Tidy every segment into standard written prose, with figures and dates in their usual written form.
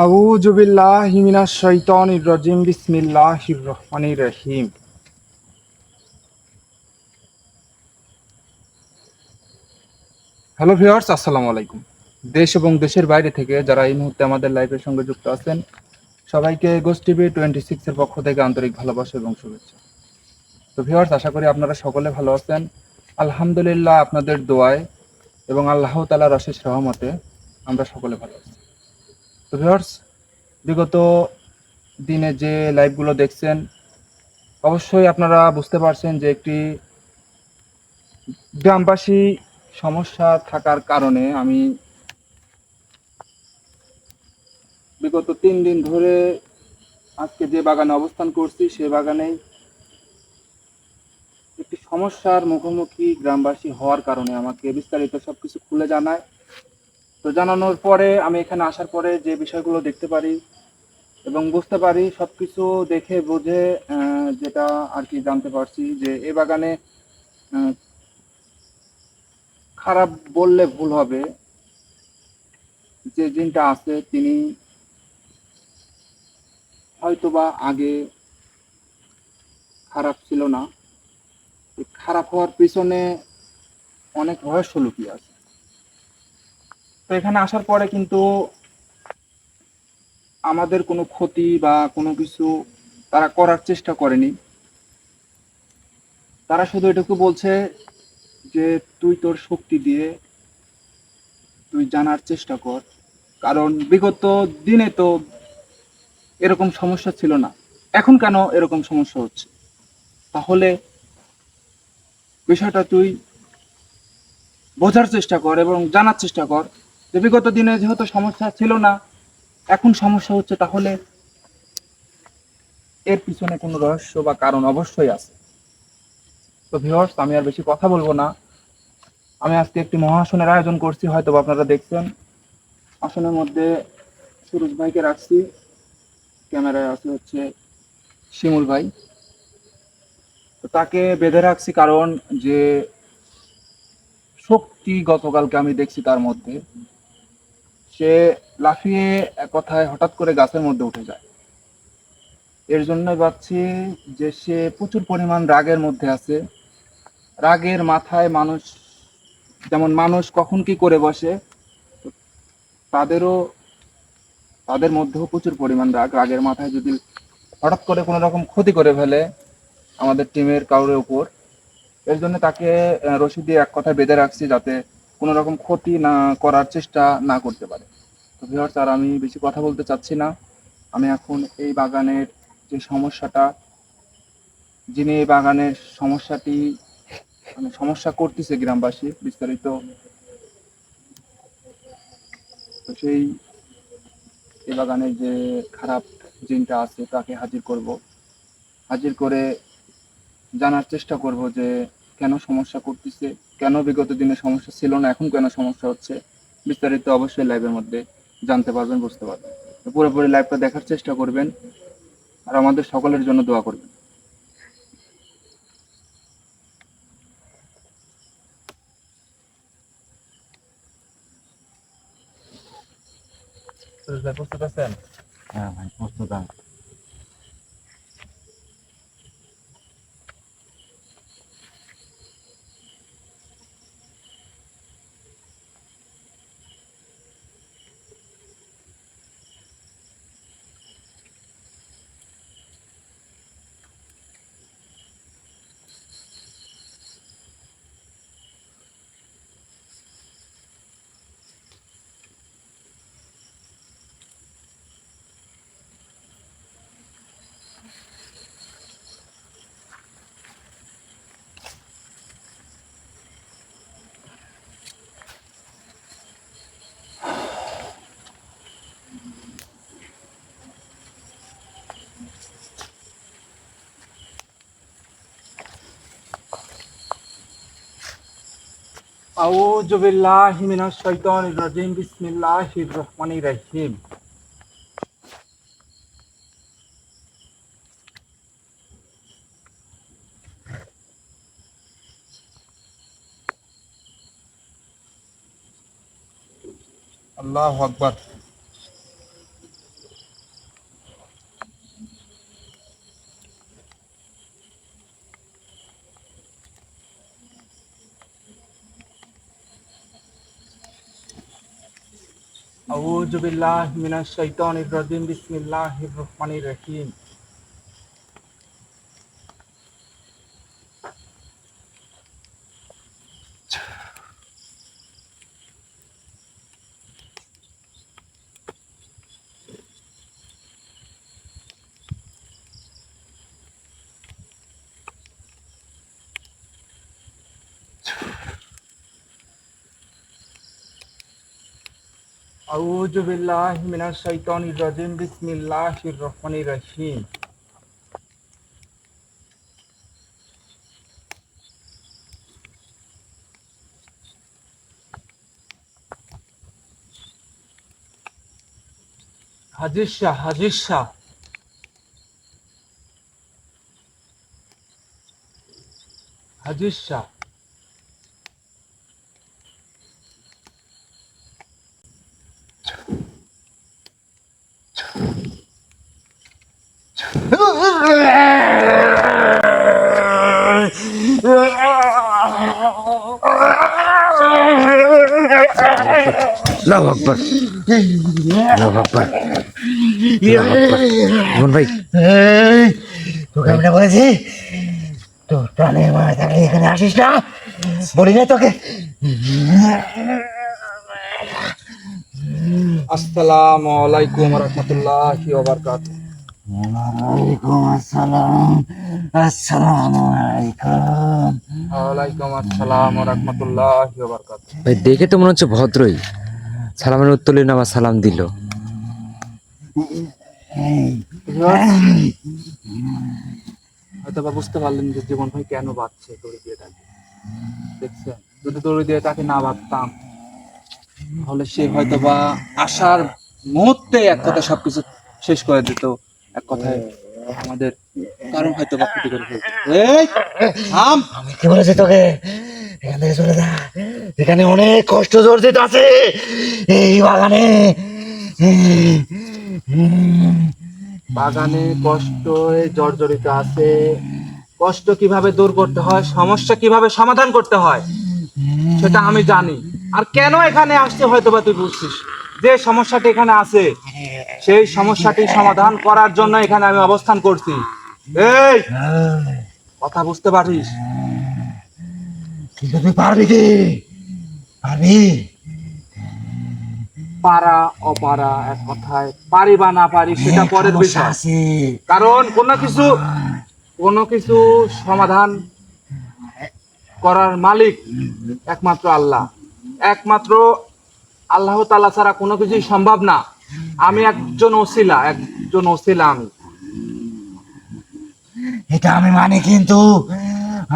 আউযু বিল্লাহি মিনাশ শাইতানির রাজিম বিসমিল্লাহির রহমানির রহিম। হ্যালো ভিউয়ার্স, আসসালামু আলাইকুম। দেশ এবং দেশের বাইরে থেকে যারা এই মুহূর্তে আমাদের লাইভের সঙ্গে যুক্ত আছেন, সবাইকে গোস্ট টিভি 26 এর পক্ষ থেকে আন্তরিক ভালোবাসা এবং শুভেচ্ছা। তো ভিউয়ার্স, আশা করি আপনারা সকলে ভালো আছেন। আলহামদুলিল্লাহ, আপনাদের দোয়ায় এবং আল্লাহ তাআলার অশেষ রহমতে আমরা সকলে ভালো আছি। তো ভিউয়ার্স, বিগত দিনে যে লাইভগুলো দেখছেন, অবশ্যই আপনারা বুঝতে পারছেন যে একটি গ্রামবাসী সমস্যা থাকার কারণে আমি বিগত 3 দিন ধরে আজকে যে বাগানে অবস্থান করছি, সে বাগানেই একটি সমস্যার মুখোমুখি গ্রামবাসী হওয়ার কারণে আমাকে বিস্তারিত সবকিছু খুলে জানায়। তো জানানোর পরে আমি এখানে আসার পরে যে বিষয়গুলো দেখতে পারি এবং বুঝতে পারি, সবকিছু দেখে বুঝে যেটা আর কি জানতে পারছি যে এই বাগানে আহ, খারাপ বললে ভুল হবে, যে জিনটা আছে তিনি হয়তোবা আগে খারাপ ছিল না। এই খারাপ হওয়ার পিছনে অনেক রহস্য লুকিয়ে আছে। তো এখানে আসার পরে কিন্তু আমাদের কোনো ক্ষতি বা কোনো কিছু তারা করার চেষ্টা করেনি। তারা শুধু এটুকু বলছে যে তুই তোর শক্তি দিয়ে তুই জানার চেষ্টা কর, কারণ বিগত দিনে তো এরকম সমস্যা ছিল না, এখন কেন এরকম সমস্যা হচ্ছে? তাহলে বিষয়টা তুই বোঝার চেষ্টা কর এবং জানার চেষ্টা কর যে বিগত দিনে যেহেতু সমস্যা ছিল না, এখন সমস্যা হচ্ছে, তাহলে এর পিছনে কোনো রহস্য বা কারণ অবশ্যই আছে। তো ভিউয়ার্স, আমি আর বেশি কথা বলবো না। আমি আজকে একটি মহাসনের আয়োজন করছি, হয়তো আপনারা দেখছেন। আসনের মধ্যে সুরজ ভাইকে রাখছি, ক্যামেরায় আছে হচ্ছে শিমুল ভাই। তো তাকে বেঁধে রাখছি কারণ যে শক্তি গতকালকে আমি দেখছি তার মধ্যে, সে লাফিয়ে এক কথায় হঠাৎ করে গাছের মধ্যে উঠে যায়। এর জন্যই ভাবছি যে সে প্রচুর পরিমাণ রাগের মধ্যে আছে। রাগের মাথায় মানুষ, যেমন মানুষ কখন কি করে বসে, তাদেরও তাদের মধ্যেও প্রচুর পরিমাণ রাগ। রাগের মাথায় যদি হঠাৎ করে কোনো রকম ক্ষতি করে ফেলে আমাদের টিমের কারোর উপর, এর জন্য তাকে রশি দিয়ে এক কথায় বেঁধে রাখছি, যাতে কোনো রকম ক্ষতি না করার চেষ্টা না করতে পারে। তো ভিউয়ার্স, আর আমি বেশি কথা বলতে চাচ্ছি না। আমি এখন এই বাগানের যে সমস্যাটা, যিনি এই বাগানের সমস্যাটি মানে সমস্যা করতেছে গ্রামবাসী বিস্তারিত, তো সেই এই বাগানের যে খারাপ জিনটা আছে তাকে হাজির করব। হাজির করে জানার চেষ্টা করব যে কেন সমস্যা করতেছে, কেন বিগত দিনে সমস্যা ছিল না, এখন কেন সমস্যা হচ্ছে। বিস্তারিত অবশ্যই লাইভের মধ্যে জানতে পারবেন, বুঝতে পারবেন। তো পুরোপুরি লাইভটা দেখার চেষ্টা করবেন আর আমাদের সকলের জন্য দোয়া করবেন। প্রস্তুত আছেন? হ্যাঁ ভাই, প্রস্তুত আমি। আউযু বিল্লাহি মিনাশ শাইতানির রাজিম বিসমিল্লাহির রহমানির রহিম। আল্লাহু আকবার। আউযু বিল্লাহি মিনাশ শাইতানির রাজিম, বিসমিল্লাহির রহমানির রহিম। আউযু বিল্লাহি মিনাশ শাইতানির রাজিম, বিসমিল্লাহির রহমানির রহিম। হাজির শাহ, হাজির শাহ। হাজির শাহ। আল্লাহু আকবার, আল্লাহু আকবার, আল্লাহু আকবার। জীবন ভাই, তোকে আমরা বলেছি তোর প্রাণের মায়া থাকলে এখানে আসিস না, বলি না তোকে? আসসালামু আলাইকুম ওয়া রাহমাতুল্লাহি ওয়া বারাকাতুহু। ওয়ালাইকুম আসসালাম। আসসালামু আলাইকুম। ওয়ালাইকুম আসসালাম ওয়া রাহমাতুল্লাহি ওয়া বারাকাতুহু। ভাই দেখে তো মনে হচ্ছে ভদ্রই, সালামের উত্তর দিল না, আবার সালাম দিল। হয়তো বা বুঝতে পারলেন যে জীবন ভাই কেন বাঁচছে দড়ি দিয়ে তাকে। দেখছেন, যদি দড়ি দিয়ে তাকে না বাঁধতাম তাহলে সে হয়তো বা আসার মুহূর্তে এক কথায় সবকিছু শেষ করে দিত। এক কথায় আমাদের কারো হয়তো বা ক্ষতি করে ফেলতো। এই থাম। আমি কি বলেছি তোকে? এখান থেকে চলে যা, এখানে অনেক কষ্ট জর্জিত আছে এই বাগানে। বাগানে কষ্ট জর্জরিত আছে। কষ্ট কিভাবে দূর করতে হয়, সমস্যা কিভাবে সমাধান করতে হয় সেটা আমি জানি। আর কেন এখানে আসছে হয়তো বা তুই বুঝছিস। যে সমস্যাটি এখানে আছে সেই সমস্যাটি সমাধান করার জন্য এখানে আমি অবস্থান করছি। এই কথা বুঝতে পারিস? কিন্তু তুই পারবি কি? পারবি? পারা অপারা এক কথায়, পারি বা না পারি সেটা পরের সমস্যা বিষয়। আছে। কারণ কোনো কিছু সমাধান করার মালিক একমাত্র আল্লাহ। একমাত্র আল্লাহ তাআলা ছাড়া কোনো কিছুই সম্ভব না। আমি একজন ওসিলা আমি। এটা আমি মানি, কিন্তু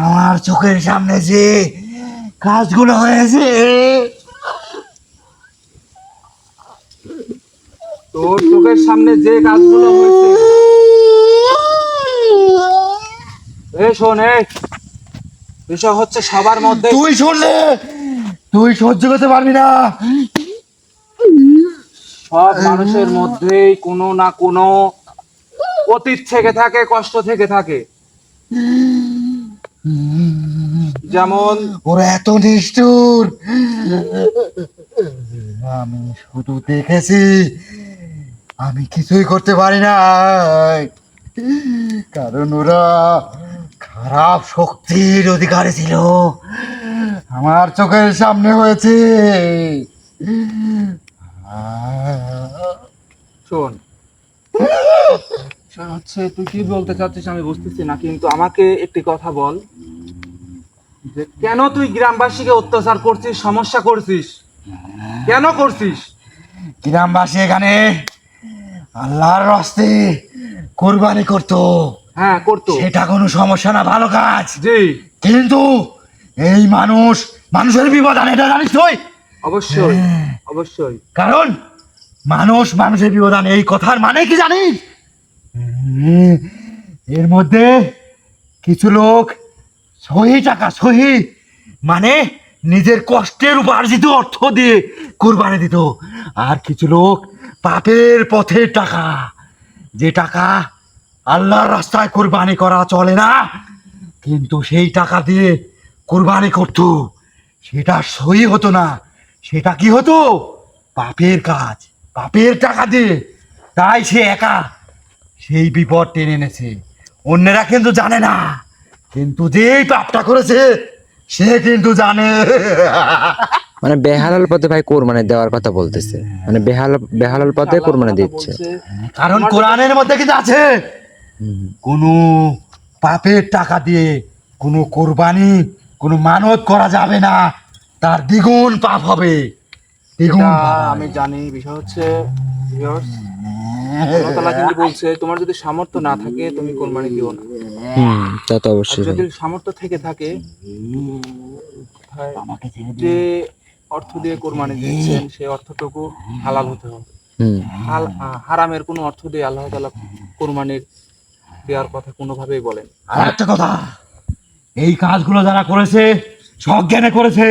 আমার চোখের সামনে যে কাজগুলো হয়েছে, তোর চোখের সামনে যে কাজগুলো হয়েছে, শোন, বিষয় হচ্ছে সবার মধ্যে তুই শুনলে তুই সহ্য করতে পারবি না। সব মানুষের মধ্যেই কোনো না কোনো অতীত থেকে থাকে, কষ্ট থেকে থাকে। যেমন ওরা এত নিষ্ঠুর, আমি শুধু দেখেছি, আমি কিছুই করতে পারি না, কারণ ওরা খারাপ শক্তির অধিকারী ছিল। আমার চোখের সামনে হয়েছে। শোন, হচ্ছে তুই কি বলতে চাচ্ছিস আমি বুঝতেছি না, কিন্তু আমাকে একটি কথা বল যে কেন তুই গ্রামবাসীকে অত্যাচার করছিস, সমস্যা করছিস, কেন করছিস? গ্রামবাসী এখানে আল্লাহর রাস্তে কোরবানি করতো, হ্যাঁ করতো, সেটা কোনো সমস্যা না, ভালো কাজ। জি কিন্তু এই মানুষের বিপদ আনে, এটা জানিস তুই? অবশ্যই অবশ্যই। কারণ মানুষের বিপদ আনে, এই কথার মানে কি জানিস? এর মধ্যে কিছু লোক সহি মানে নিজের কষ্টের উপার্জিত অর্থ দিয়ে কুরবানি দিত, আর কিছু লোক পাপের পথে টাকা, যে টাকা আল্লাহর রাস্তায় কুরবানি করা চলে না, কিন্তু সেই টাকা দিয়ে কুরবানি করত, সেটা সই হতো না, সেটা কি হতো? পাপের কাজ, পাপের টাকা দিয়ে। তাই সে একা সেই বিপদ টেনে এনেছে, অন্যেরা কিন্তু জানে না, কিন্তু যেই পাপটা করেছে সে কিন্তু জানে। মানে বেহালাল পথে ভাই কোরবানি দেওয়ার কথা বলতেছে, মানে বেহালাল পথে কোরবানি দিচ্ছে। কারণ কোরআনের মধ্যে কিন্তু আছে, কোনো পাপের টাকা দিয়ে কোনো কোরবানি, কোনো মানত করা যাবে না, তার দ্বিগুণ পাপ হবে, দ্বিগুণ এটা পাপ হবে। আমি জানি। বিষয় হচ্ছে viewers, আল্লাহ তাআলা কিন্তু বলছে তোমার যদি সামর্থ্য না থাকে তুমি কোরবানি দিও না। তা তো আর অবশ্যই ভাই। যদি সামর্থ্য থেকে থাকে, আমাকে ছেড়ে দে। যে অর্থ দিয়ে কোরবানি দিচ্ছেন সেই অর্থটুকু হালাল হতে হবে। হারামের কোনো অর্থ দিয়ে আল্লাহ তাআলা কোরবানির দেওয়ার কথা কোনোভাবেই বলেন। আর একটা কথা, এই কাজগুলো যারা করেছে সজ্ঞানে করেছে,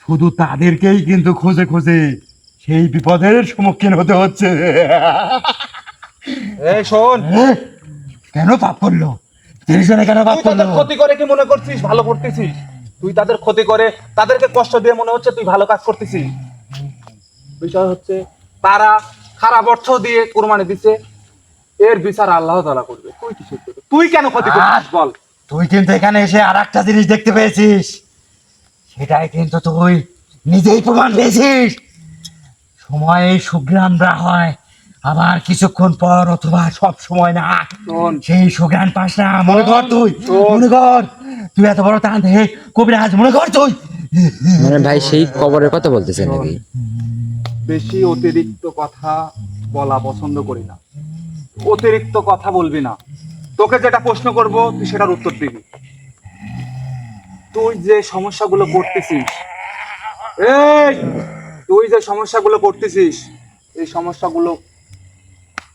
শুধু তাদেরকেই কিন্তু খোঁজে খোঁজে সেই বিপদের সম্মুখীন হতে হচ্ছে। এই শোন, কেন পাপ করলো? 30 জনে কেন পাপ তুই করলো? তাদের ক্ষতি করে কি মনে করছিস ভালো করতেছিস? তুই তাদের ক্ষতি করে তাদেরকে কষ্ট দিয়ে মনে হচ্ছে তুই ভালো কাজ করতেছিস। বিষয় হচ্ছে তারা খারাপ অর্থ দিয়ে কোরবানি দিছে, এর বিচার আল্লাহ তাআলা করবে। তুই কি করছিস? তুই কেন ক্ষতি করছিস বল? তুই কিন্তু এখানে এসে আর একটা জিনিস দেখতে পেয়েছিস, সেটাই কিন্তু তুই নিজেই প্রমাণ পেয়েছিস। সময়ে সুঘ্রাণরা হয়, আবার কিছুক্ষণ পর অথবা সব সময় না, শোন, সেই সুঘ্রাণ পাস না। মনে কর তুই, শোন। মনে কর তুই এত বড় টান থেকে কবিরাজ, মনে কর তুই। মানে ভাই সেই কবরের কথা বলতেছে নাকি? বেশি অতিরিক্ত কথা বলা পছন্দ করি না। অতিরিক্ত কথা বলবি না। তোকে যেটা প্রশ্ন করব তুই সেটার উত্তর দিবি। তুই যে সমস্যাগুলো করতেছিস, এই তুই যে সমস্যাগুলো করতেছিস, এই সমস্যাগুলো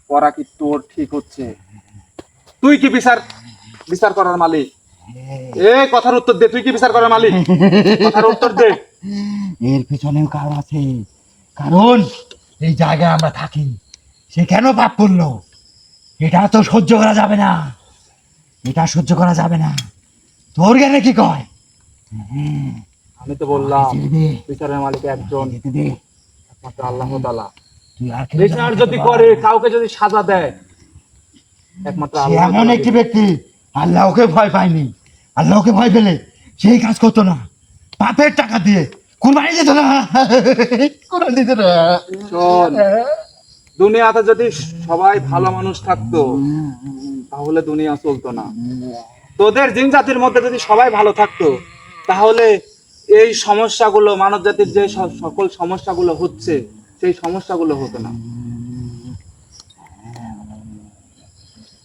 করা কি তোর ঠিক হচ্ছে? তুই কি বিচার করার মালিক? এই কথার উত্তর দে, তুই কি বিচার করার মালিক? কথার উত্তর দে। এর পিছনেও কারণ আছে, কারণ এই জায়গায় আমরা থাকি, সে কেন পাপ করলো এটা তো সহ্য করা যাবে না, এটা সহ্য করা যাবে না। তোর জ্ঞানে কি কয়? আমি তো বললাম ছেড়ে দে, বিচারের মালিক একজন, যেতে দে। একমাত্র আল্লাহ তাআলা। তুই আর কেউ বিচার জানতে যদি পারবি করে, না। কাউকে যদি সাজা দেয়, একমাত্র সে আল্লাহ এমন তাআলা একটি দিবে। ব্যক্তি, আল্লাহকে ভয় পায়নি, আল্লাহকে ভয় পেলে সেই কাজ করতো না, পাপের টাকা দিয়ে কুরবানি দিত না, কুরবানি দিত না। শোন, দুনিয়াতে যদি সবাই ভালো মানুষ থাকতো তাহলে দুনিয়া চলতো না। তোদের জিন জাতির মধ্যে যদি সবাই ভালো থাকতো তাহলে এই সমস্যাগুলো, মানব জাতির যে সকল সমস্যাগুলো হচ্ছে সেই সমস্যাগুলো হতো না।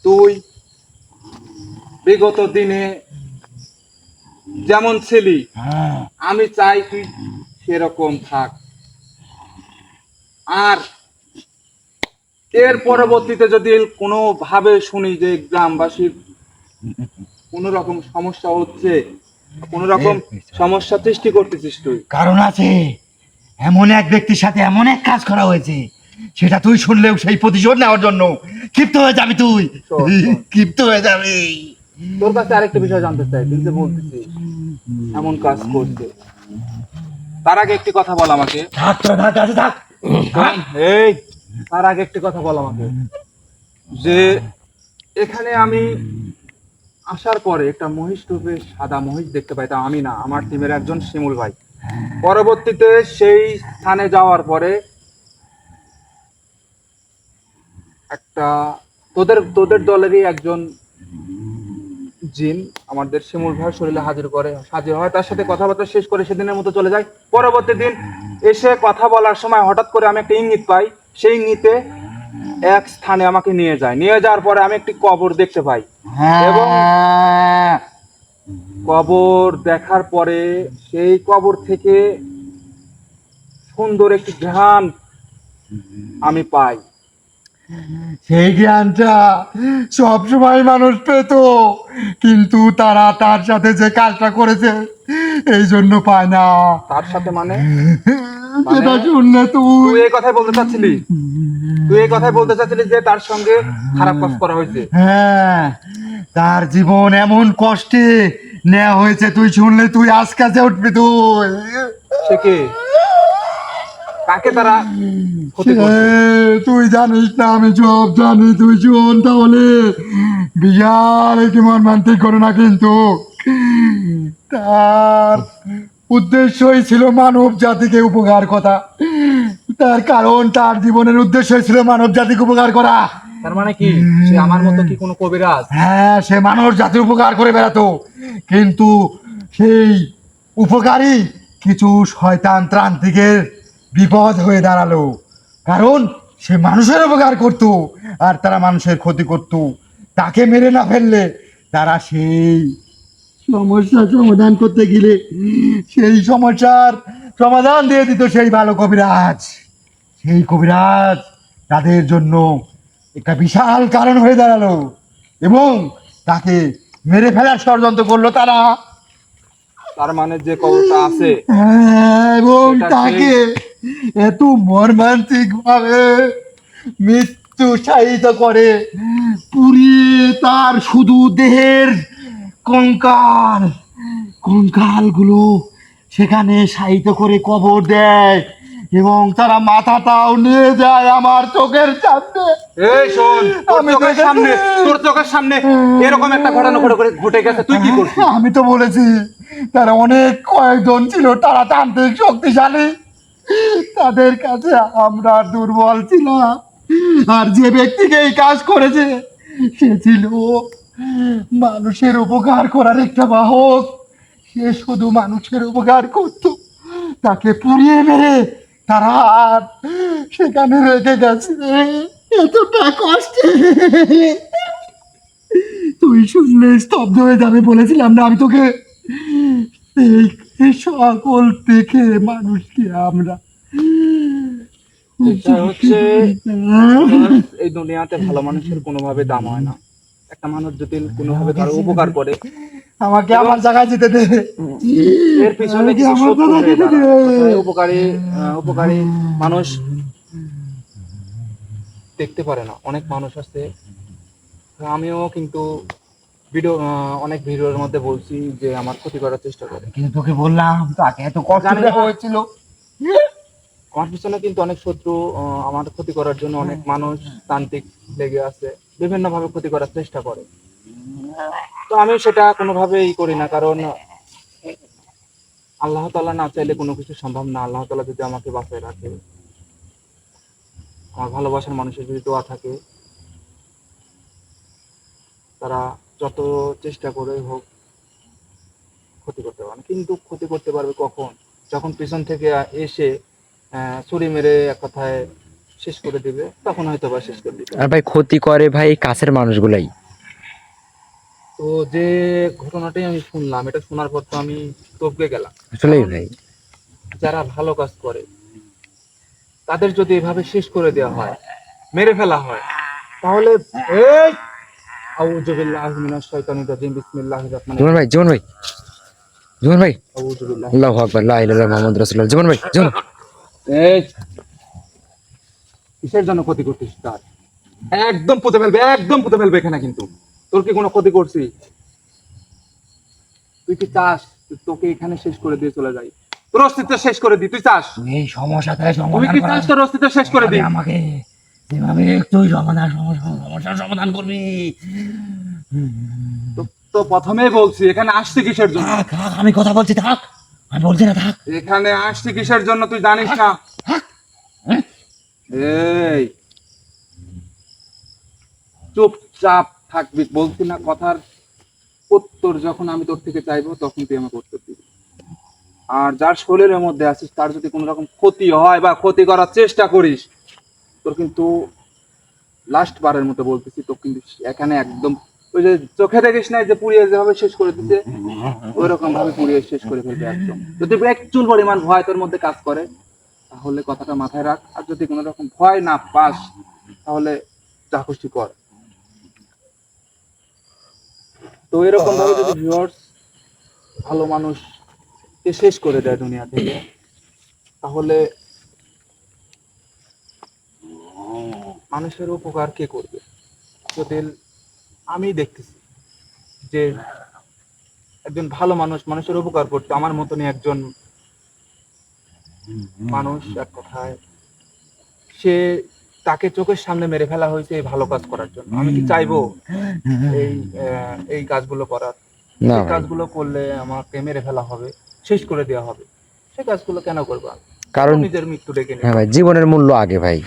তুই বিগত দিনে যেমন ছিলি, হ্যাঁ, আমি চাই তুই সেরকম থাক। আর এর পরবর্তীতে যদি কোনো ভাবে শুনি যে গ্রামবাসীর কোনো রকম সমস্যা হচ্ছে, কোনো রকম সমস্যা সৃষ্টি করতেছিস তুই, কারণ আছে, এমন এক ব্যক্তির সাথে এমন এক কাজ করা হয়েছে, সেটা তুই শুনলেও সেই প্রতিশোধ নেওয়ার জন্য ক্ষিপ্ত হয়ে যাবি, তুই শোন, শোন। ক্ষিপ্ত হয়ে যাবি। তোর কাছে আরেকটা বিষয় জানতে চাই। তুই যে বলতেছিস এমন কাজ করছে, তার আগে একটি কথা বল আমাকে। থাক তোরা, থাক আছে, থাক। এই, তার আগে একটি কথা বল আমাকে, যে এখানে আমি আসার পরে একটা মহিষ রূপে সাদা মহিষ দেখতে পাই। তা আমি না, আমার টিমের একজন শিমুল ভাই। পরবর্তীতে সেই স্থানে যাওয়ার পরে একটা তোদের দলেরই একজন জিন আমাদের শিমুল ভাইয়ের শরীরে হাজির হয়, তার সাথে কথাবার্তা শেষ করে সেদিনের মতো চলে যায়। পরবর্তী দিন এসে কথা বলার সময় হঠাৎ করে আমি একটা ইঙ্গিত পাই, সেই ইঙ্গিতে এক স্থানে আমাকে নিয়ে যায়। নিয়ে যাওয়ার পরে আমি একটি কবর দেখতে পাই, এবং হ্যাঁ, কবর দেখার পরে সেই কবর থেকে সুন্দর একটি ঘ্রাণ আমি পাই। সেই জ্ঞানটা সবসময় মানুষ পেত, কিন্তু তারা তার সাথে যে কাজটা করেছে এই জন্য পায় না। তার সাথে মানে যেটা শুনলে তুই তুই এই কথাই বলতে চাচ্ছিলি? তুই এই কথাই বলতে চাচ্ছিলি যে তার সঙ্গে খারাপ কাজ করা হয়েছে? হ্যাঁ, তার জীবন এমন কষ্টে নেওয়া হয়েছে, তুই শুনলে তুই আজকাছে উঠবি তুই। সে কে? কাকে তারা ক্ষতি করছে? তুই জানিস না, আমি সব জানি, তুই শোন তাহলে। বিশাল একটি মর্মান্তিক ঘটনা, কিন্তু তার উদ্দেশ্যই ছিল মানব জাতিকে উপকার করা। তার কারণ তার জীবনের উদ্দেশ্যই ছিল মানব জাতিকে উপকার করা। তার মানে কি সে আমার মতো কি কোনো কবিরাজ? হ্যাঁ, সে মানুষ জাতির উপকার করে বেড়াতো, কিন্তু সেই উপকারী কিছু শয়তান ত্রান্তিকের বিপদ হয়ে দাঁড়ালো। কারণ সে মানুষের উপকার করত আর তারা মানুষের ক্ষতি করত। তাকে মেরে না ফেললে তারা সেই সমস্যার সমাধান করতে গেলে সেই সমস্যার সমাধান দিয়ে দিত সেই ভালো কবিরাজ। সেই কবিরাজ তাদের জন্য একটা বিশাল কারণ হয়ে দাঁড়ালো এবং তাকে মেরে ফেলার ষড়যন্ত্র করলো তারা। তার মানে যে কবরটা আছে এবং সেটা তাকে এত মর্মান্তিক ভাবে মৃত্যু শায়িত করে, পুড়িয়ে তার শুধু দেহের কঙ্কাল কঙ্কালগুলো সেখানে শায়িত করে কবর দেয় এবং তারা মাথাটাও নিয়ে যায় আমার চোখের সামনে। এই শোন, তোর আমি চোখের দেখেছি। সামনে, তোর চোখের সামনে এরকম একটা ঘটনা ঘটে গেছে, তুই কি করছিস? আমি তো বলেছি তারা অনেক কয়েকজন ছিল, তারা তান্ত্রিক শক্তিশালী, তাদের কাছে আমরা দুর্বল ছিলাম। আর যে ব্যক্তিকে এই কাজ করেছে সে ছিল মানুষের উপকার করার একটা বাহক। সে শুধু মানুষের উপকার করত, তাকে পুড়িয়ে মেরে তারা আর সেখানে রেখে গেছে এতটা কষ্টে। তুই শুনলে স্তব্ধ হয়ে যাবে, বলেছিলাম না আমি তোকে। এই সকল দেখে মানুষকে আমরা এটা হচ্ছে এই দুনিয়াতে ভালো মানুষের কোনোভাবে দাম হয় না। একটা মানুষ যদি কোনোভাবে কারো উপকার করে, আমাকে আমার জায়গায় যেতে দে। এর পিছনে আমাকে কিছু আমার সত্য জায়গায় হয়ে যেতে দে। দাঁড়ায়। কোথায় উপকারী মানুষ দেখতে পারে না। অনেক মানুষ আছে, আমিও কিন্তু অনেক ভিডিওর মধ্যে বলছি যে আমার ক্ষতি করার চেষ্টা করে। কিন্তু তোকে বললাম তাকে এত কষ্ট জানি না। দেওয়া হয়েছিল। আমার পিছনে কিন্তু অনেক শত্রু, আমার ক্ষতি করার জন্য অনেক মানুষ তান্ত্রিক লেগে আছে, বিভিন্ন ভাবে ক্ষতি করার চেষ্টা করে। তো আমি সেটা কোনোভাবে করি না, কারণ আল্লাহ তাআলা না চাইলে কোনো কিছু সম্ভব না। আল্লাহ তাআলা যদি আমাকে বাঁচায় রাখে, আমার ভালোবাসার মানুষের যদি দোয়া থাকে, তারা যত চেষ্টা করে হোক ক্ষতি করতে পারবে। কিন্তু ক্ষতি করতে পারবে কখন? যখন পিছন থেকে এসে ছুরি মেরে এক কথায় শেষ করে দিবে, তখন হয়তো বা শেষ করে দিবে। আর ভাই ক্ষতি করে ভাই এই কাছের মানুষগুলাই। তো যে ঘটনাটাই আমি শুনলাম, এটা শোনার পর তো আমি টপকে গেলাম। আসলেই ভাই। যারা ভালো কাজ করে তাদের যদি এভাবে শেষ করে দেওয়া হয়, মেরে ফেলা হয়, তাহলে এই আউযু বিল্লাহি মিনাশ শাইতানির রাজিম, বিসমিল্লাহির রহমানির জীবন ভাই, জীবন ভাই, জীবন ভাই, আউযু বিল্লাহি। আল্লাহু আকবার, লা ইলাহা ইল্লাল্লাহ মুহাম্মাদুর রাসূলুল্লাহ। জীবন ভাই, জীবন। এই কিসের জন্য ক্ষতি করছিস তার? একদম পুঁতে ফেলবে, একদম পুঁতে ফেলবে এখানে। কিন্তু তোর কি কোনো ক্ষতি করছি? তুই কি চাস তোকে এখানে শেষ করে দিয়ে চলে যাই, তোর অস্তিত্ব শেষ করে দিই? তুই চাস? এই সমস্যাটা তুই সমাধান কি চাস তোর অস্তিত্ব শেষ করে দিই? আমাকে যেভাবে তুই সমস্যার সমাধান করবি। তো প্রথমেই বলছি এখানে আসছি কিসের জন্য? থাক থাক, আমি কথা বলছি, থাক, আমি বলছি না, থাক। এখানে আসছি কিসের জন্য তুই জানিস না? এই চুপচাপ থাকবি, বলছি না? কথার উত্তর যখন আমি তোর থেকে চাইবো তখন তুই আমাকে উত্তর দিবি। আর যার শরীরের মধ্যে আছিস তার যদি কোনো রকম ক্ষতি হয় বা ক্ষতি করার চেষ্টা করিস, তোর কিন্তু লাস্ট বারের মতো বলতেছি, তোর কিন্তু এখানে একদম ওই যে চোখে দেখিস না যে পুড়িয়ে যেভাবে শেষ করে দিতে, ওই রকম ভাবে পুড়িয়ে শেষ করে ফেলবে একদম। যদি এক চুল পরিমাণ ভয় তোর মধ্যে কাজ করে তাহলে কথাটা মাথায় রাখ। আর যদি কোনো রকম ভয় না পাস তাহলে যা খুশি কর। তো এরকম ভাবে যদি ভিউয়ার্স ভালো মানুষ কে শেষ করে দেয় দুনিয়া থেকে, তাহলে মানুষের উপকার কে করবে? যদি আমি দেখতেছি যে একজন ভালো মানুষ মানুষের উপকার করতো, আমার মতনই একজন মানুষ, এক কথায় সে, তাকে চোখের সামনে মেরে ফেলা হয়েছে এই ভালো কাজ করার জন্য। আমি কি চাইবো এই কাজগুলো করার? না এই ভাই, কাজগুলো করলে আমাকে মেরে ফেলা হবে, শেষ করে দেওয়া হবে, সে কাজগুলো কেন করবো আমি? কারণ নিজের মৃত্যু ডেকে নিব। হ্যাঁ ভাই, জীবনের মূল্য আগে ভাই।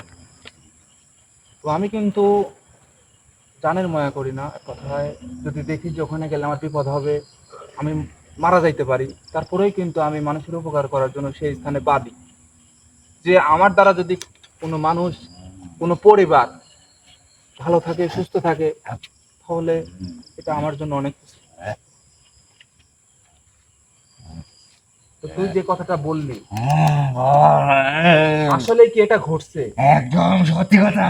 তো আমি কিন্তু জানের মায়া করি না, এক কথায় যদি দেখি যে ওখানে গেলে আমার বিপদ হবে, আমি মারা যাইতে পারি, তারপরেই কিন্তু আমি মানুষের উপকার করার জন্য সেই স্থানে পা দিই। যে আমার দ্বারা যদি কোনো মানুষ, কোনো পরিবার ভালো থাকে, সুস্থ থাকে, তাহলে এটা আমার জন্য অনেক কিছু। তো তুই যে কথাটা বললি, আসলে কি এটা ঘটছে? একদম সত্যি কথা।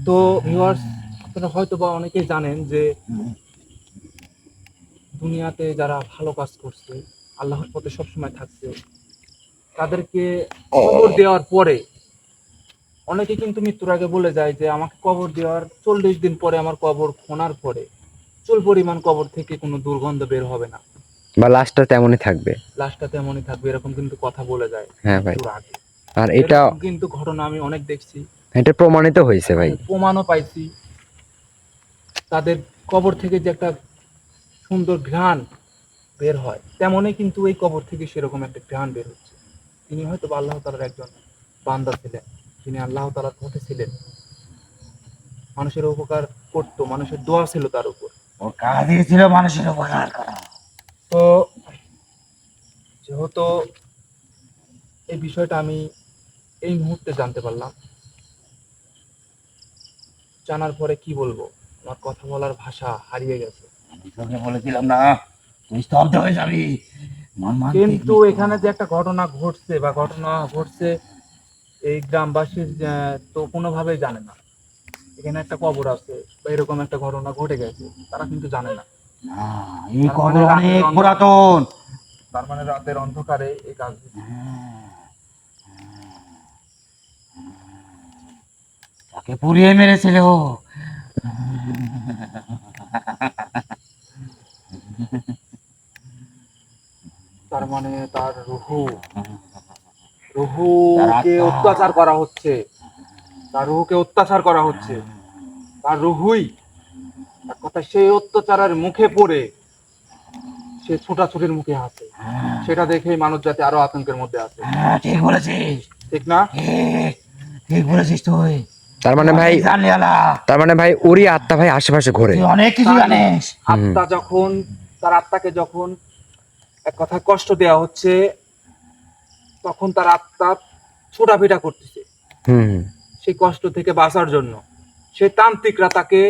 তো ভিউয়ার্স, আপনারা হয়তো বা অনেকেই জানেন যে দুনিয়াতে যারা ভালো কাজ করছে, আল্লাহর পথে সবসময় থাকছে, তাদেরকে কবর দেওয়ার পরে অনেকে কিন্তু মৃত্যুর আগে বলে যায় যে আমাকে কবর দেওয়ার 40 দিন পরে, আমার কবর খোনার পরে চুল পরিমাণ কবর থেকে কোনো দুর্গন্ধ বের হবে না, বা লাশটা তেমনই থাকবে। লাশটা তেমনই থাকবে, এরকম কিন্তু কথা বলে যায় হ্যাঁ ভাই, মৃত্যুর আগে। আর এটা এরকম কিন্তু ঘটনা আমি অনেক দেখছি, এটা প্রমাণিত হয়েছে ভাই। প্রমাণও পাইছি। তাদের কবর থেকে যে একটা সুন্দর ঘ্রাণ বের হয়, তেমনই কিন্তু এই কবর থেকে সেরকম একটা ঘ্রাণ বের হচ্ছে। তিনি হয়তো বা আল্লাহ তাআলার একজন বান্দা ছিলেন, তিনি আল্লাহ তাআলার পথে ছিলেন, মানুষের উপকার করতো, মানুষের দোয়া ছিল তার উপর। ওর কাজই ছিল মানুষের উপকার করা। তো যেহেতু এই বিষয়টা আমি এই মুহূর্তে জানতে পারলাম, জানার পরে কি বলবো, আমার কথা বলার ভাষা হারিয়ে গেছে। আমি তোকে বলেছিলাম না, তুই স্তব্ধ হয়ে যাবি। কিন্তু এখানে যে একটা ঘটনা ঘটছে বা ঘটনা ঘটছে, এই গ্রামবাসীর তো কোনোভাবেই জানে না এখানে একটা কবর আছে বা এরকম একটা ঘটনা ঘটে গেছে, তারা কিন্তু জানে না। এই তার কবর মানে রাতের অনেক অন্ধকার- পুরাতন। তার মানে রাতের অন্ধকারে এই কাজ হয়েছে। তাকে পুড়িয়ে মেরেছিল। তার মানে তার তার রুহুকে আত্মা। অত্যাচার করা হচ্ছে, তার রুহুকে অত্যাচার করা হচ্ছে, তার রুহুই এক কথা সেই অত্যাচারের মুখে পড়ে সে ছোটাছুটির মুখে আছে, সেটা দেখেই মানুষ জাতি আরো আতঙ্কের মধ্যে আছে। ঠিক বলেছিস, ঠিক না? ঠিক বলেছিস তুই। তার মানে ভাই, জানলি আলা, তার মানে ভাই ওরই আত্মা ভাই আশেপাশে ঘোরে। তুই অনেক কিছু তার জানিস। আত্মা যখন, তার আত্মাকে যখন এক কথা কষ্ট দেওয়া হচ্ছে, তখন তার আত্মা ছোটাফেটা করতেছে হুম, সেই কষ্ট থেকে বাঁচার জন্য। সে তান্ত্রিকরা তাকে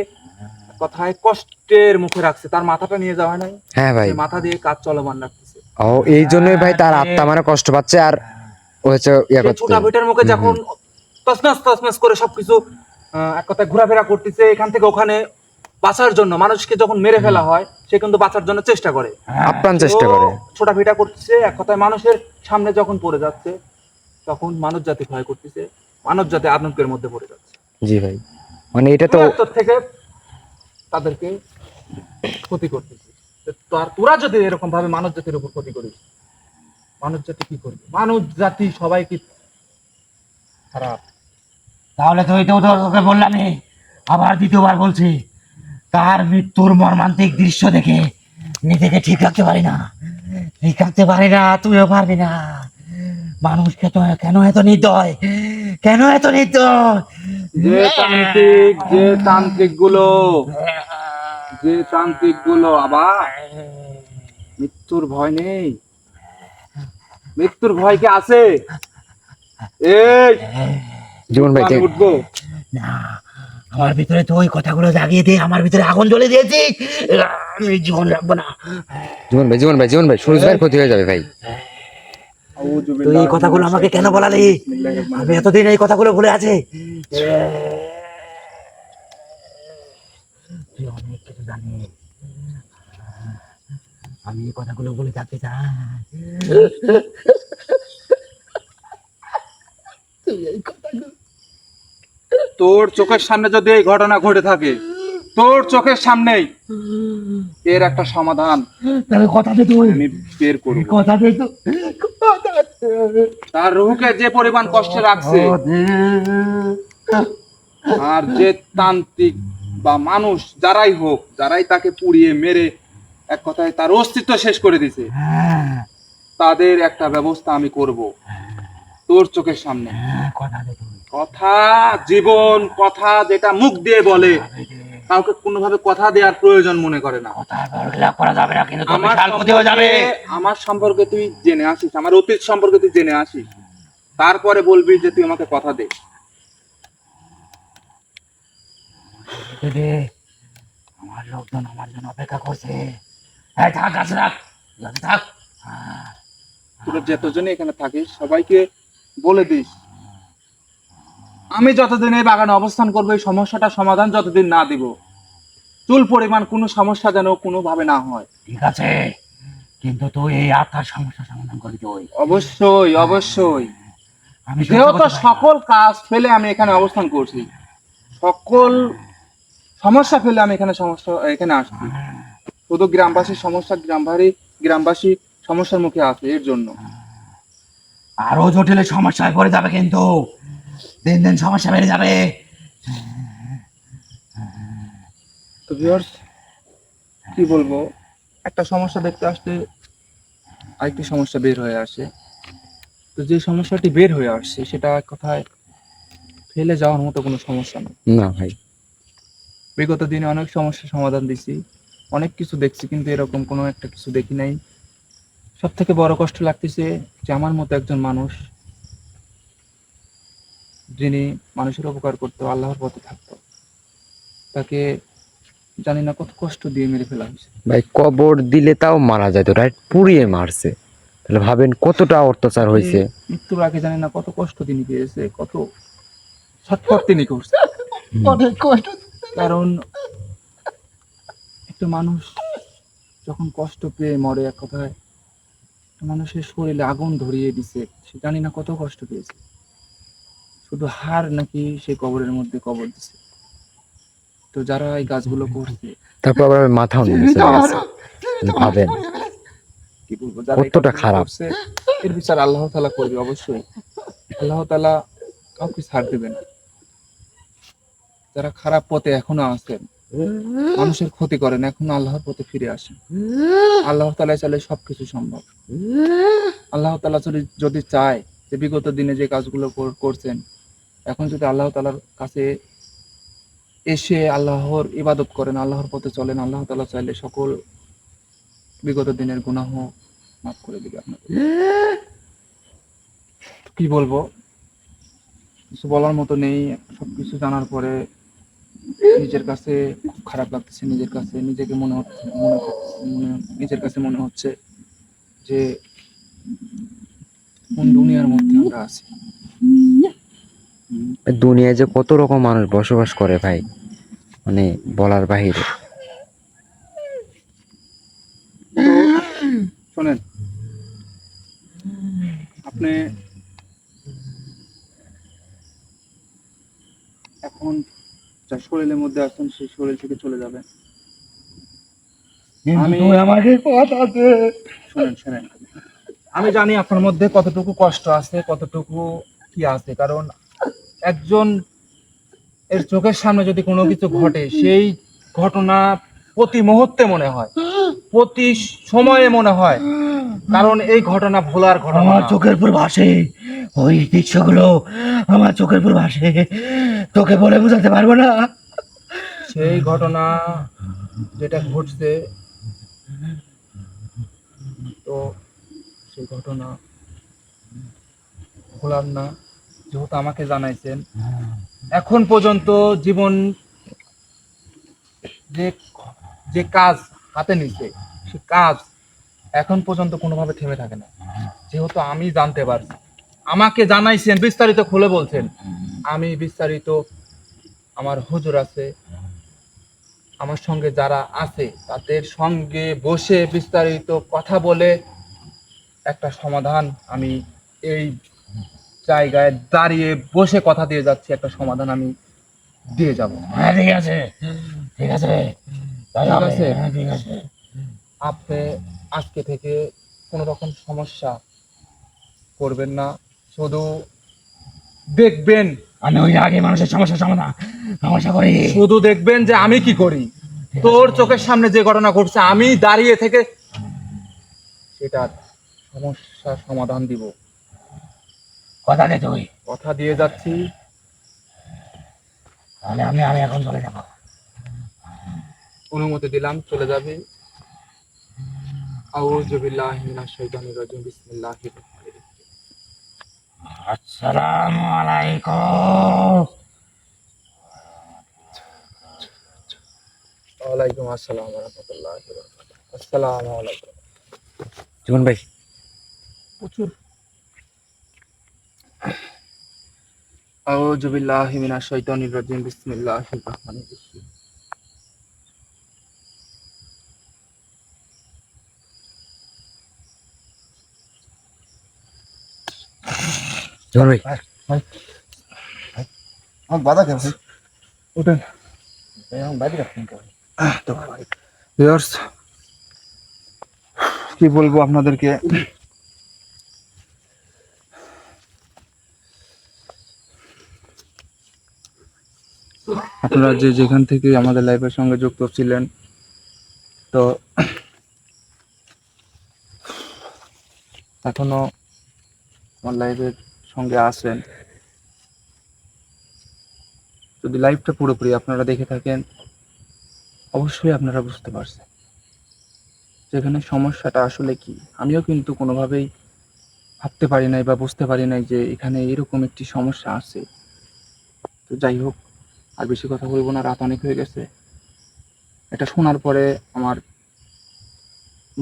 এক কথায় কষ্টের মুখে রাখছে, তার মাথাটা নিয়ে যাওয়া হয় নাই, হ্যাঁ ভাই। সে মাথা দিয়ে কাজ চলমান রাখতেছে। ও এই জন্যই ভাই তার আত্মা মানে কষ্ট পাচ্ছে, আর ও হচ্ছে ইয়া সে করছে। ছোটাফেটার মুখে যখন তছনছ তছনছ করে সবকিছু এক কথায় ঘোরাফেরা করতেছে এখান থেকে ওখানে বাঁচার জন্য, মানুষকে যখন মেরে ফেলা হয় সে কিন্তু বাঁচার জন্য চেষ্টা করে, আপ্রাণ চেষ্টা করে। ছোটাফেটা করতেছে, এক কথায় মানুষের সামনে যখন পড়ে যাচ্ছে, তখন মানব জাতি ভয় করতেছে, মানব জাতি আতঙ্কের মধ্যে পড়ে যাচ্ছে। জি ভাই, মানে এটা তো ৭৪ থেকে তাদেরকে ক্ষতি করতেছে। তোরা যদি এরকম ভাবে মানব জাতির উপর ক্ষতি করিস, মানব জাতি কি করবে? মানব জাতি সবাই কি খারাপ? তাহলে তুই তো তোকে বললামই, আবার দ্বিতীয়বার বলছি, তার মৃত্যুর মর্মান্তিক দৃশ্য দেখে নিজেকে ঠিক রাখতে পারি না, ঠিক রাখতে পারি না, তুইও পারবি না। মানুষকে তো কেন এত নির্দয়, কেন এত নির্দয়? যে তান্ত্রিক গুলো আবার মৃত্যুর ভয় নেই, মৃত্যুর ভয় কি আছে? এই জীবন ভাই আমি উঠবো। না, আমার ভিতরে তো ওই কথাগুলো জাগিয়ে দিয়ে আমার ভিতরে আগুন জ্বলে দিয়েছি, আমি জীবন রাখবো না। জীবন ভাই সুরজ ভাইয়ের ক্ষতি হয়ে যাবে ভাই। তুই এই কথাগুলো আমাকে কেন বলালি? আমি এতদিন এই কথাগুলো ভুলে আছি। তুই অনেক কিছু জানিস, আমি এই কথাগুলো বলে থাকতে চাই। তোর চোখের সামনে যদি এই ঘটনা ঘটে থাকে, তোর চোখের সামনেই এর একটা সমাধান তাহলে কথা দে তুই, আমি বের করব। কথা দে তো, কথা দে। তার রুহকে যে পরিমাণ কষ্টে রাখছে, আর যে তান্ত্রিক বা মানুষ যারাই হোক, যারাই তাকে পুড়িয়ে মেরে এক কথায় তার অস্তিত্ব শেষ করে দিছে, হ্যাঁ, তাদের একটা ব্যবস্থা আমি করব তোর চোখের সামনে। হ্যাঁ, কথা দে তুই, কথা, জীবন, কথা যেটা মুখ দিয়ে বলে, কাউকে কোনোভাবে কথা দেওয়ার প্রয়োজন মনে করে না। কথা বললে করা যাবে না, কিন্তু তোর আমার বিশাল ক্ষতি হয়ে যাবে। আমার সম্পর্কে তুই জেনে আসিস, আমার অতীত সম্পর্কে তুই জেনে আসিস, তারপরে বলবি যে তুই আমাকে কথা দে। যেতে দে, আমার লোকজন আমার জন্য অপেক্ষা করছে। হ্যাঁ, থাক, কাছে থাক, কাছে থাক। তোরা যতজনে এখানে থাকিস সবাইকে বলে দিস, আমি যতদিন এই বাগানে অবস্থান করবো এই সমস্যাটা সমাধান যতদিন না দিব, চুল পরিমাণ কোনো সমস্যা যেন কোনোভাবে না হয়। ঠিক আছে, কিন্তু তুই এই আত্মার সমস্যা সমাধান করবি তুই। অবশ্যই অবশ্যই। আমি যেহেতু সকল কাজ ফেলে আমি এখানে অবস্থান করছি, সকল সমস্যা ফেলে আমি এখানে আসছি, শুধু গ্রামবাসীর সমস্যা, গ্রামবাসী সমস্যার মুখে আছে, এর জন্য। আরো জটিল সমস্যায় পড়ে যাবে, কিন্তু দিন দিন সমস্যা বেড়ে যাবে। তো ভিউয়ার্স, কি বলবো, একটা সমস্যা দেখতে আসলে আরেকটি সমস্যা বের হয়ে আসে। তো যে সমস্যাটি বের হয়ে আসছে সেটা এক কথায় ফেলে যাওয়ার মতো কোনো সমস্যা না। না ভাই, বিগত দিনে অনেক সমস্যার সমাধান দিছি, অনেক কিছু দেখছি, কিন্তু এরকম কোনো একটা কিছু দেখি নাই। সব থেকে বড় কষ্ট লাগতেছে যে আমার মতো একজন মানুষ, যিনি মানুষের উপকার করতো, আল্লাহর পথে থাকতো, তাকে জানি না কত কষ্ট দিয়ে মেরে ফেলা হয়েছে। ভাই কবর দিলে তাও মারা যেত, রাইট? পুড়িয়ে মারছে, তাহলে ভাবেন কতটা অত্যাচার হয়েছে। মৃত্যুর আগে জানি না কত কষ্ট তিনি পেয়েছে, কত ছটফট তিনি করছে। অনেক কষ্ট। কারণ একটা মানুষ যখন কষ্ট পেয়ে মরে, এক কথায় একটা মানুষের শরীরে আগুন ধরিয়ে দিছে, সে জানি না কত কষ্ট পেয়েছে। শুধু হাড় নাকি সে কবরের মধ্যে কবর দিছে। তো যারা এই গাছগুলো করছে, তারপর আবার মাথাও নিয়ে চলে গেছে। ভাবেন কি বলবো, যারা এই কতটা কাজগুলো খারাপ। করছে, এর বিচার আল্লাহ তাআলা করবে অবশ্যই। আল্লাহ তাআলা কাউকে ছাড় দেবে না। যারা খারাপ পথে এখনো আছেন, মানুষের ক্ষতি করেন, এখনো আল্লাহর পথে ফিরে আসেন। আল্লাহ তাআলা চাইলে সবকিছু সম্ভব। আল্লাহ তাআলা যদি চায় যে বিগত দিনে যে কাজগুলো করছেন, এখন যদি আল্লাহ তাআলার কাছে এসে আল্লাহর ইবাদত করেন, আল্লাহর পথে চলেন, আল্লাহ তাআলা চাইলে সকল বিগত দিনের গুনাহ মাফ করে দিবে আপনাকে। কি বলবো, কিছু বলার মতো নেই। সবকিছু জানার পরে নিজের কাছে খুব খারাপ লাগতেছে, নিজের কাছে নিজেকে নিজের কাছে মনে হচ্ছে যে কোন দুনিয়ার মধ্যে আমরা আছি। দুনিয়ায় যে কত রকম মানুষ বসবাস করে ভাই, মানে বলার বাহিরে। শোনেন, আপনি এখন যা শরীরের মধ্যে আছেন সেই শরীর থেকে চলে যাবেন। আমি আমাকে কথা দে। শোনেন, আমি জানি আপনার মধ্যে কতটুকু কষ্ট আছে, কতটুকু কি আছে। কারণ একজন এর চোখের সামনে যদি কোনো কিছু ঘটে, সেই ঘটনা প্রতি মুহূর্তে মনে হয়, প্রতি সময়ে মনে হয়। কারণ এই ঘটনা ভোলার ঘটনা আমার না। চোখের উপর ভাসে ওই দৃশ্যগুলো, আমার চোখের উপর ভাসে, তোকে বলে বোঝাতে পারবো না। সেই ঘটনা যেটা ঘটছে, তো সেই ঘটনা ভোলার না। যেহেতু আমাকে জানাইছেন, এখন পর্যন্ত জীবন যে যে কাজ হাতে নিছে, সে কাজ এখন পর্যন্ত কোনোভাবে থেমে থাকে না। যেহেতু আমি জানতে পারছি, আমাকে জানাইছেন, বিস্তারিত খুলে বলছেন, আমি বিস্তারিত, আমার হুজুর আছে, আমার সঙ্গে যারা আছে তাদের সঙ্গে বসে বিস্তারিত কথা বলে একটা সমাধান আমি এই জায়গায় দাঁড়িয়ে বসে কথা দিয়ে যাচ্ছি, একটা সমাধান আমি দিয়ে যাব। হ্যাঁ ঠিক আছে, ঠিক আছে, তাই ঠিক হবে, আছে। হ্যাঁ, ঠিক আছে। আপনি আজকে থেকে কোনো রকম সমস্যা করবেন না, শুধু দেখবেন, আমি ওই আগে মানুষের সমস্যা করি। শুধু দেখবেন যে আমি কি করি। তোর চোখের সামনে যে ঘটনা ঘটছে আমি দাঁড়িয়ে থেকে সেটার সমস্যার সমাধান দিব। কথা দে তুই, কথা দিয়ে যাচ্ছি। তাহলে আমি এখন চলে যাবো। অনুমতি দিলাম, চলে যাবে। আউযু বিল্লাহি মিনাশ শাইতানির রাজিম, বিসমিল্লাহির রহমানির রহিম। আসসালামু আলাইকুম। ওয়ালাইকুম আসসালাম ওয়া রাহমাতুল্লাহি ওয়া বারাকাতুহু। আসসালামু আলাইকুম। জীবন ভাই প্রচুর। আউযু বিল্লাহি মিনাশ শাইতানির রাজিম, বিসমিল্লাহির রহমানির রহিম। জীবন ভাই আমার বাধা কেন ভাই? উঠেন। বাইরে রাখুন কেন? ভিউয়ার্স, কি বলবো আপনাদেরকে, আপনারা যে যেখান থেকে আমাদের লাইভের সঙ্গে যুক্ত ছিলেন, তো এখনো আমার লাইভের সঙ্গে আছেন, যদি লাইভটা পুরোপুরি আপনারা দেখে থাকেন অবশ্যই আপনারা বুঝতে পারছেন যেখানে সমস্যাটা আসলে কি। আমিও কিন্তু কোনোভাবেই ভাবতে পারি নাই বা বুঝতে পারি নাই যে এখানে এরকম একটি সমস্যা আছে। তো যাই হোক, আর বেশি কথা বলবো না, রাত অনেক হয়ে গেছে। এটা শোনার পরে আমার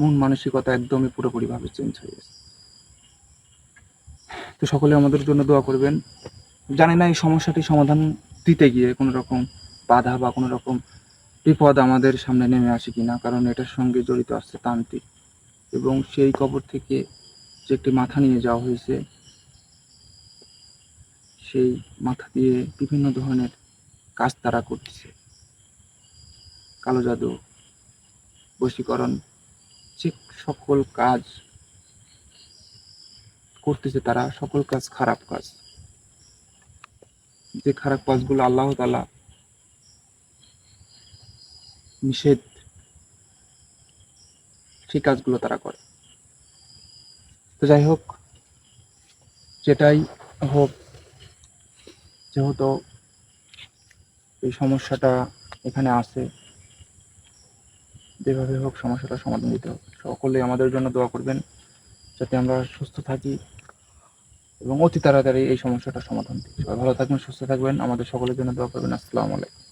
মন মানসিকতা একদমই পুরোপুরিভাবে চেঞ্জ হয়ে গেছে। তো সকলে আমাদের জন্য দোয়া করবেন। জানি না এই সমস্যাটি সমাধান দিতে গিয়ে কোনো রকম বাধা বা কোনো রকম বিপদ আমাদের সামনে নেমে আসে কিনা, কারণ এটার সঙ্গে জড়িত আছে তান্ত্রিক, এবং সেই কবর থেকে যে একটি মাথা নিয়ে যাওয়া হয়েছে, সেই মাথা দিয়ে বিভিন্ন ধরনের কাজ তারা করতেছে, কালো জাদু, বশীকরণ, যে সকল কাজ করতেছে তারা, সকল কাজ খারাপ কাজ। যে খারাপ কাজগুলো আল্লাহ তাআলা নিষেধ, সেই কাজগুলো তারা করে। তো যাই হোক, যেটাই হোক, যেহেতু এই সমস্যাটা এখানে আছে, যেভাবে হোক সমস্যাটা সমাধান দিতে হবে। সকলে আমাদের জন্য দোয়া করবেন যাতে আমরা সুস্থ থাকি এবং অতি তাড়াতাড়ি এই সমস্যাটার সমাধান দিই। সবাই ভালো থাকবেন, সুস্থ থাকবেন, আমাদের সকলের জন্য দোয়া করবেন। আসসালামু আলাইকুম।